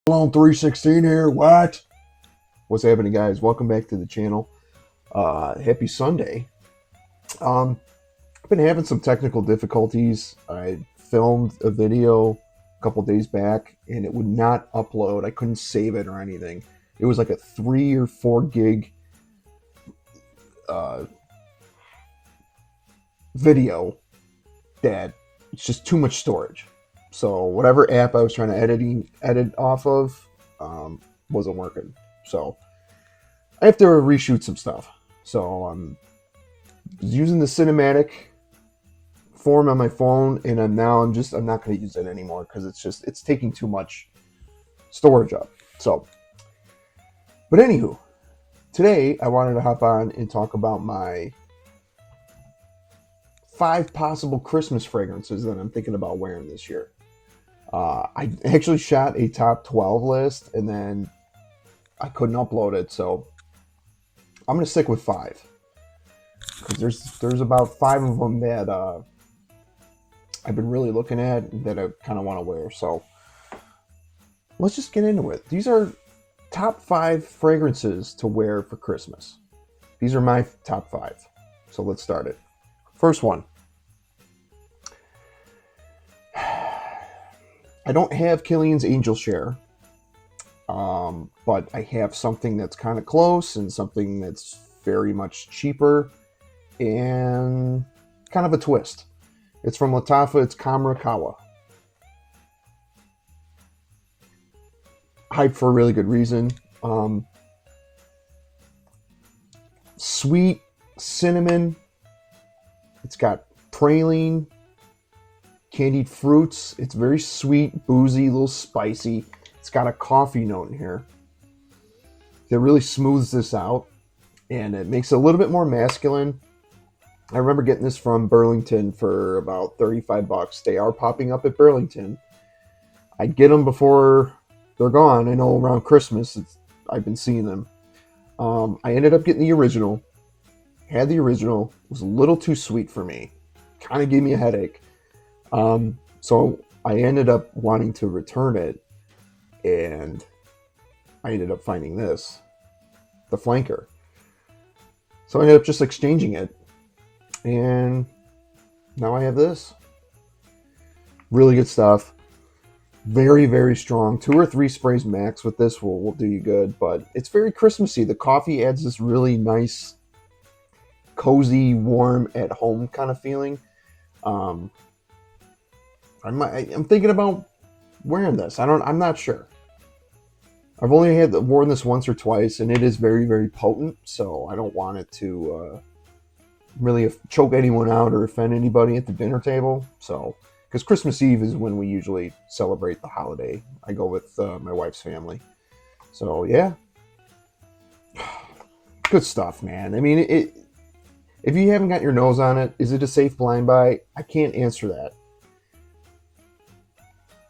Cologne 316 here. What? What's happening, guys? Welcome back to the channel. Happy Sunday. I've been having some technical difficulties. I filmed a video a couple days back and it would not upload. I couldn't save it or anything. It was like a 3 or 4 gig video that it's just too much storage. So whatever app I was trying to edit off of wasn't working. So I have to reshoot some stuff. So I'm using the cinematic form on my phone, and I'm not going to use it anymore because it's taking too much storage up. So, but anywho, today I wanted to hop on and talk about my 5 possible Christmas fragrances that I'm thinking about wearing this year. I actually shot a top 12 list and then I couldn't upload it, so I'm going to stick with 5. Because there's about 5 of them that I've been really looking at that I kind of want to wear. So let's just get into it. These are top 5 fragrances to wear for Christmas. These are my top 5. So let's start it. First one. I don't have Killian's Angel Share, but I have something that's kind of close and something that's very much cheaper and kind of a twist. It's from Lattafa. It's Khamrah Qahwa. Hyped for a really good reason. Sweet cinnamon. It's got praline, candied fruits. It's very sweet, boozy, a little spicy. It's got a coffee note in here that really smooths this out, and it makes it a little bit more masculine. I remember getting this from Burlington for about 35 bucks. They are popping up at Burlington. I'd get them before they're gone. I know around Christmas I've been seeing them. I ended up getting the original. Had the original. It was a little too sweet for me. Kind of gave me a headache. So I ended up wanting to return it, and I ended up finding this, the flanker. So I ended up just exchanging it, and now I have this. Really good stuff. Very, very strong. 2 or 3 sprays max with this will do you good, but it's very Christmassy. The coffee adds this really nice, cozy, warm, at home kind of feeling. I'm thinking about wearing this. I'm not sure. I've only worn this once or twice, and it is very, very potent. So I don't want it to really choke anyone out or offend anybody at the dinner table. So, because Christmas Eve is when we usually celebrate the holiday. I go with my wife's family. So yeah, good stuff, man. I mean, if you haven't got your nose on it, is it a safe blind buy? I can't answer that.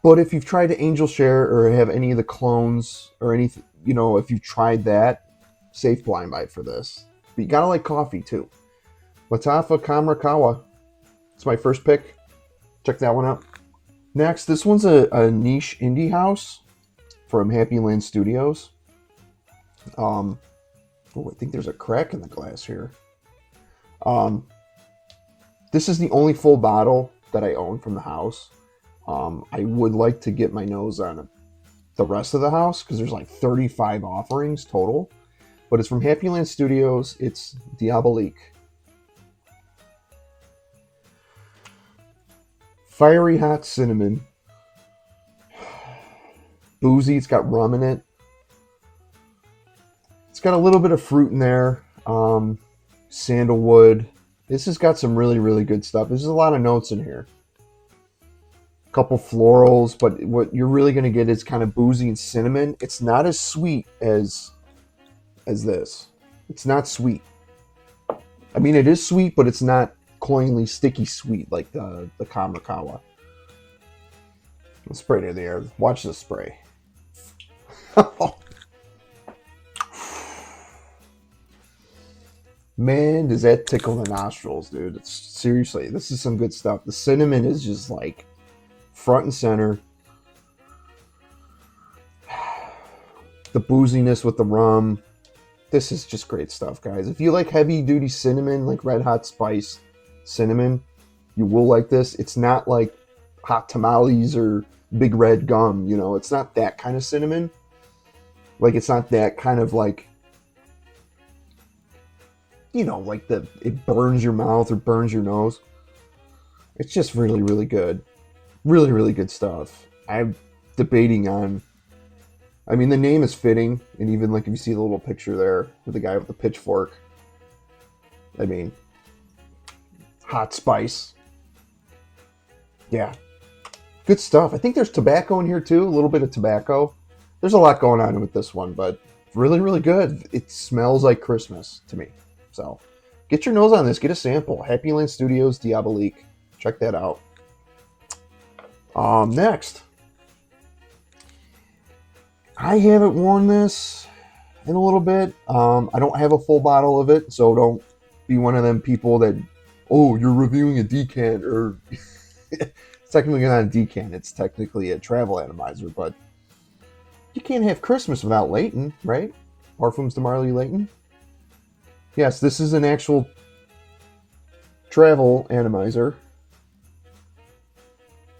But if you've tried to Angel Share or have any of the clones or anything, if you've tried that, safe blind buy for this. But you gotta like coffee too. Lattafa Khamrah Qahwa. It's my first pick. Check that one out. Next, this one's a niche indie house from Happyland Studios. I think there's a crack in the glass here. This is the only full bottle that I own from the house. I would like to get my nose on the rest of the house because there's like 35 offerings total. But it's from Happyland Studios. It's Diabolique. Fiery hot cinnamon. Boozy. It's got rum in it. It's got a little bit of fruit in there. Sandalwood. This has got some really, really good stuff. There's a lot of notes in here. Couple florals, but what you're really going to get is kind of boozy and cinnamon. It's not as sweet as this. It's not sweet. I mean, it is sweet, but it's not cloyingly sticky sweet like the Khamrah Qahwa. Let's spray it in the air. Watch the spray. Man, does that tickle the nostrils, dude. Seriously, this is some good stuff. The cinnamon is just like front and center. the booziness with the rum. This is just great stuff, guys. If you like heavy duty cinnamon, like red hot spice cinnamon, you will like this. It's not like hot tamales or big red gum, you know. It's not that kind of cinnamon. Like, it's not that kind of like, you know, like it burns your mouth or burns your nose. It's just really, really good. Really, really good stuff. I'm debating on, I mean, the name is fitting, and even like if you see the little picture there with the guy with the pitchfork, I mean, hot spice. Yeah, good stuff. I think there's tobacco in here too, a little bit of tobacco. There's a lot going on with this one, but really, really good. It smells like Christmas to me. So get your nose on this. Get a sample. Happyland Studios Diabolique. Check that out. Next. I haven't worn this in a little bit. I don't have a full bottle of it, so don't be one of them people that, oh, you're reviewing a decant, or it's technically not a decant, it's technically a travel atomizer, but you can't have Christmas without Layton, right? Parfums de Marley Layton. Yes, this is an actual travel atomizer.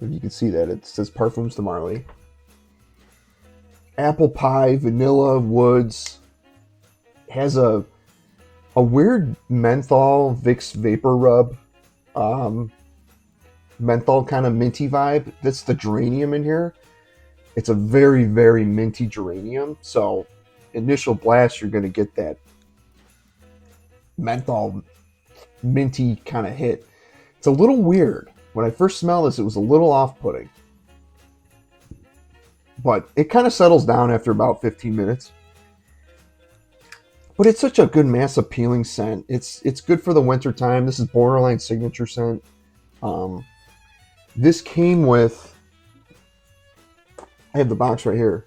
If you can see that, it says Parfums de Marley. Apple pie, vanilla, woods. Has a weird menthol Vicks Vapor Rub. Menthol kind of minty vibe. That's the geranium in here. It's a very, very minty geranium. So initial blast, you're going to get that menthol minty kind of hit. It's a little weird. When I first smelled this, it was a little off-putting. But it kind of settles down after about 15 minutes. But it's such a good mass appealing scent. It's good for the winter time. This is borderline signature scent. This came with, I have the box right here.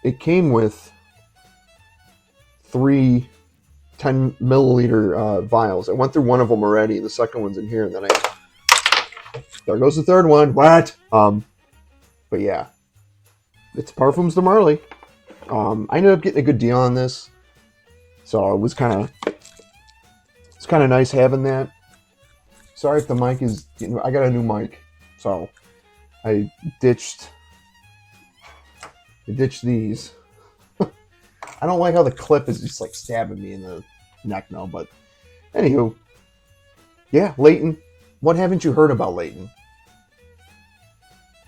It came with 3 10 milliliter vials. I went through one of them already. The second one's in here, and then there goes the third one. What? But yeah. It's Parfums de Marley. I ended up getting a good deal on this, so it's kind of nice having that. Sorry if the mic is, I got a new mic, so I ditched these. I don't like how the clip is just like stabbing me in the neck now, but anywho, yeah, Layton. What haven't you heard about Layton?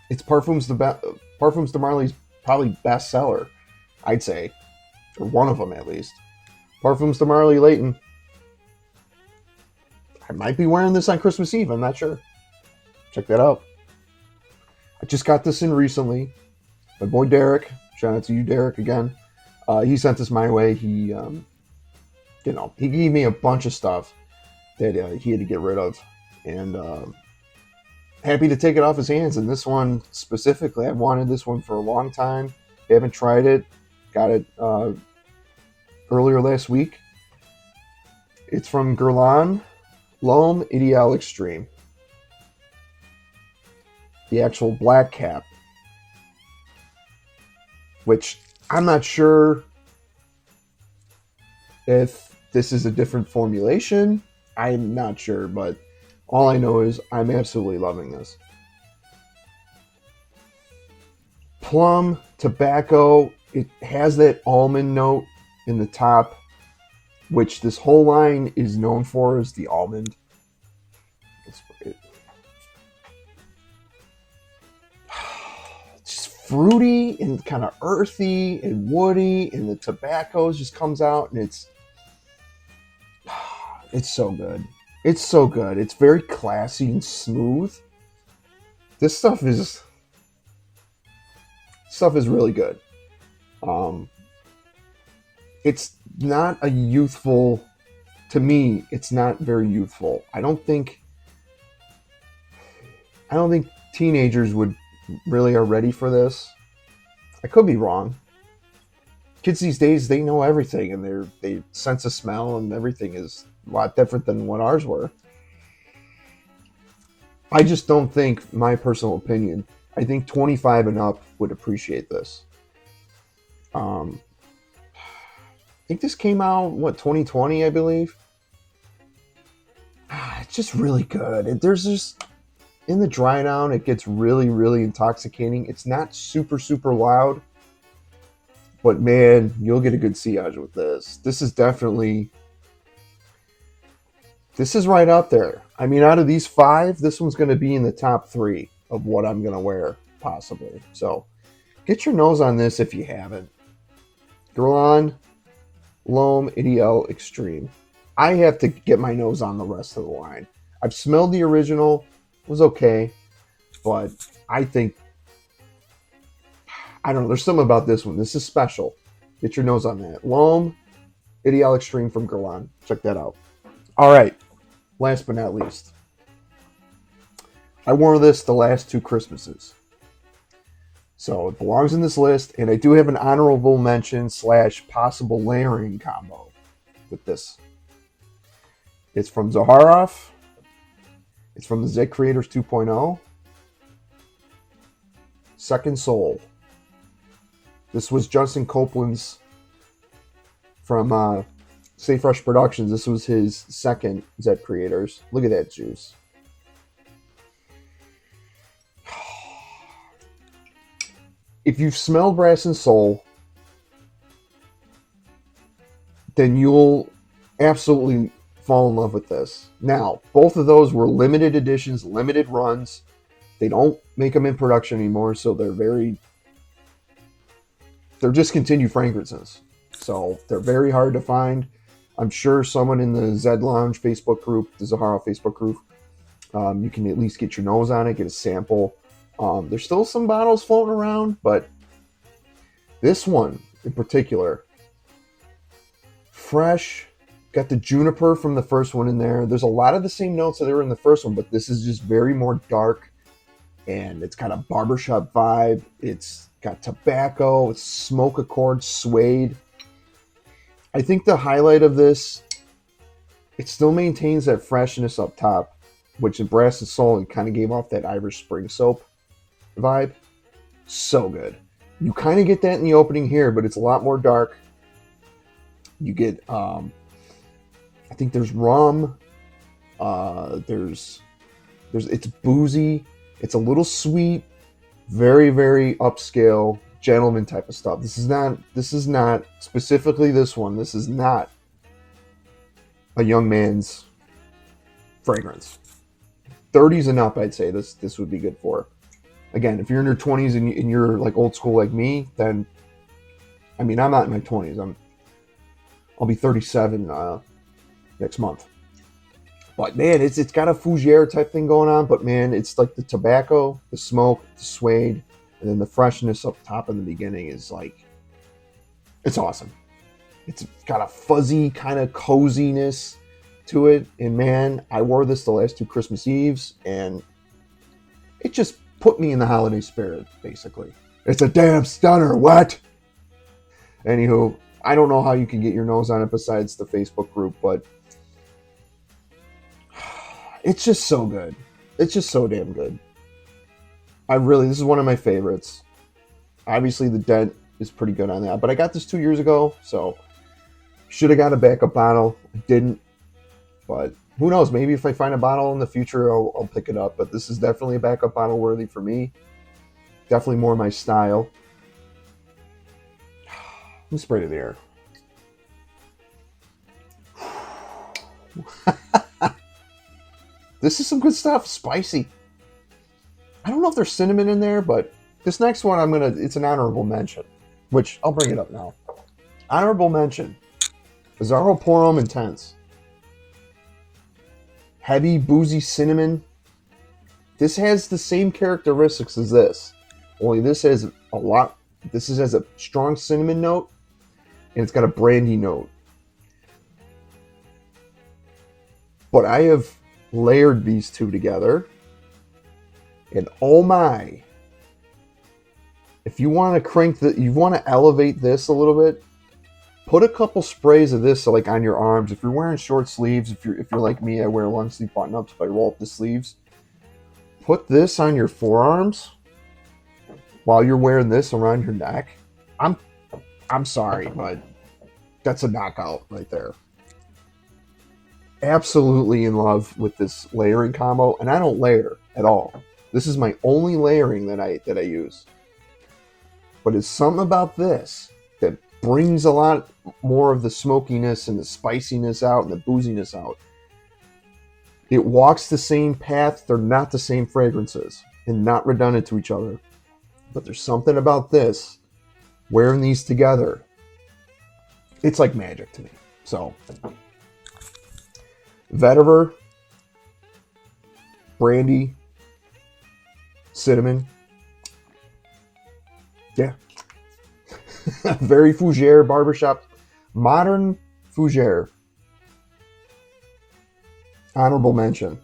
It's Parfums de Marley's probably bestseller, I'd say, or one of them at least. Parfums de Marley Layton. I might be wearing this on Christmas Eve. I'm not sure. Check that out. I just got this in recently. My boy Derek. Shout out to you, Derek, again. He sent this my way. He gave me a bunch of stuff that he had to get rid of, and happy to take it off his hands. And this one specifically, I've wanted this one for a long time. Haven't tried it. Got it earlier last week. It's from Guerlain, L'Homme Idéal Extreme. The actual black cap, which I'm not sure if this is a different formulation. I'm not sure, but all I know is I'm absolutely loving this. Plum, tobacco, it has that almond note in the top, which this whole line is known for, is the almond. It's just fruity and kind of earthy and woody, and the tobacco just comes out, and it's so good. It's so good. It's very classy and smooth. This stuff is really good. It's not a youthful, to me, it's not very youthful. I don't think teenagers really are ready for this. I could be wrong. Kids these days, they know everything, and they sense a smell, and everything is a lot different than what ours were. I just don't think, my personal opinion, I think 25 and up would appreciate this. Um, I think this came out, what, 2020, I believe? It's just really good. There's just, in the dry down, it gets really, really intoxicating. It's not super, super loud. But man, you'll get a good sillage with this. This is definitely, this is right up there. I mean, out of these 5, this one's going to be in the top 3 of what I'm going to wear, possibly. So get your nose on this if you haven't. Guerlain L'Homme Ideal Extreme. I have to get my nose on the rest of the line. I've smelled the original. It was okay. But I think, I don't know, there's something about this one. This is special. Get your nose on that. L'Homme Ideal Extreme from Guerlain. Check that out. All right. Last but not least. I wore this the last 2 Christmases. So it belongs in this list. And I do have an honorable mention / possible layering combo with this. It's from Zaharov. It's from the Z Creators 2.0. Second Soul. This was Justin Copeland's from Stay Fresh Productions. This was his second Z Creators. Look at that juice. If you've smelled Brass and Soul, then you'll absolutely fall in love with this. Now, both of those were limited editions, limited runs. They don't make them in production anymore, so they're discontinued fragrances. So they're very hard to find. I'm sure someone in the Z Lounge Facebook group, the Zaharov Facebook group, you can at least get your nose on it, get a sample. There's still some bottles floating around, but this one in particular, fresh, got the juniper from the first one in there. There's a lot of the same notes that were in the first one, but this is just very more dark, and it's got a barbershop vibe. It's got tobacco, it's smoke accord, suede. I think the highlight of this, it still maintains that freshness up top, which in Brass and Soul and kind of gave off that Irish Spring Soap vibe. So good. You kind of get that in the opening here, but it's a lot more dark. You get, I think there's rum. There's it's boozy. It's a little sweet. Very, very upscale, gentleman type of stuff. This is not specifically this one. This is not a young man's fragrance. 30s and up, I'd say this would be good for. Again, if you're in your 20s and you're like old school like me, then, I mean, I'm not in my 20s. I'll be 37 next month. But man, it's got a fougere type thing going on. But man, it's like the tobacco, the smoke, the suede, and then the freshness up top in the beginning is like, it's awesome. It's got a fuzzy kind of coziness to it. And man, I wore this the last 2 Christmas Eves, and it just put me in the holiday spirit, basically. It's a damn stunner, what? Anywho, I don't know how you can get your nose on it besides the Facebook group, but it's just so good. It's just so damn good. This is one of my favorites. Obviously, the dent is pretty good on that, but I got this 2 years ago, so should have got a backup bottle. I didn't, but who knows? Maybe if I find a bottle in the future, I'll pick it up. But this is definitely a backup bottle worthy for me. Definitely more my style. Let me spray to the air. This is some good stuff. Spicy. I don't know if there's cinnamon in there, but this next one it's an honorable mention, which I'll bring it up now. Honorable mention. Azzaro Pour Homme Intense. Heavy, boozy cinnamon. This has the same characteristics as this. Only this has has a strong cinnamon note, and it's got a brandy note. But I have layered these two together, and oh my, if you want to elevate this a little bit, put a couple sprays of this like on your arms. If you're wearing short sleeves, if you're like me, I wear long sleeve button ups, but I roll up the sleeves. Put this on your forearms while you're wearing this around your neck. I'm I'm sorry, but that's a knockout right there. Absolutely in love with this layering combo, and I don't layer at all. This is my only layering that I use. But it's something about this that brings a lot more of the smokiness and the spiciness out and the booziness out. It walks the same path. They're not the same fragrances and not redundant to each other. But there's something about this, wearing these together, it's like magic to me. So, vetiver, brandy, cinnamon. Yeah. Very fougere barbershop. Modern fougere. Honorable mention.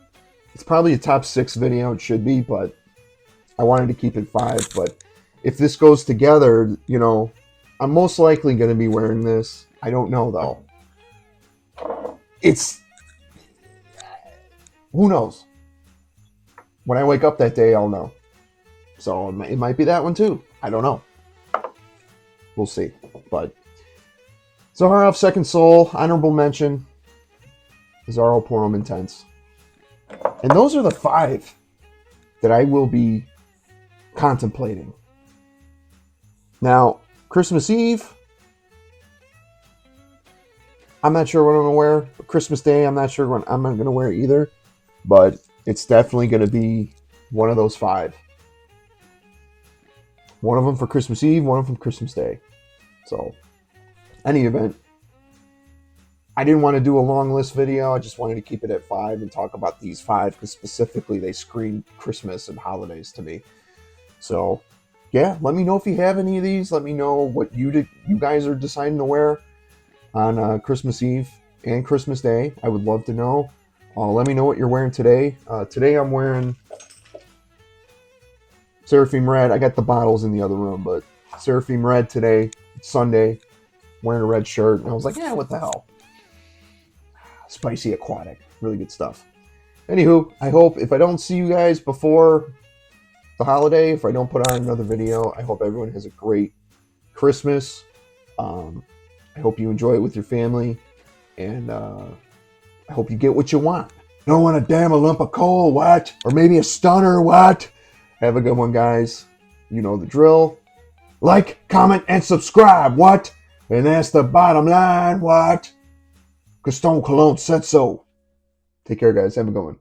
It's probably a top 6 video. It should be, but I wanted to keep it 5. But if this goes together, you know, I'm most likely going to be wearing this. I don't know, though. It's... Who knows? When I wake up that day, I'll know. So it might be that one, too. I don't know. We'll see. But Zaharov, Second Soul, honorable mention. Azzaro Pour Homme Intense. And those are the 5 that I will be contemplating. Now, Christmas Eve, I'm not sure what I'm going to wear. Christmas Day, I'm not sure what I'm not going to wear either. But it's definitely going to be one of those 5. One of them for Christmas Eve, one of them for Christmas Day. So, any event, I didn't want to do a long list video. I just wanted to keep it at 5 and talk about these 5 because specifically they scream Christmas and holidays to me. So, yeah, let me know if you have any of these. Let me know what you guys are deciding to wear on Christmas Eve and Christmas Day. I would love to know. Let me know what you're wearing today. Today I'm wearing Seraphim Red. I got the bottles in the other room, but Seraphim Red today. It's Sunday. Wearing a red shirt. And I was like, yeah, what the hell? Spicy aquatic. Really good stuff. Anywho, I hope if I don't see you guys before the holiday, if I don't put on another video, I hope everyone has a great Christmas. I hope you enjoy it with your family. And I hope you get what you want. Don't want a damn a lump of coal, what? Or maybe a stunner, what? Have a good one, guys. You know the drill. Like, comment, and subscribe, what? And that's the bottom line, what? Because Stone Cologne said so. Take care, guys. Have a good one.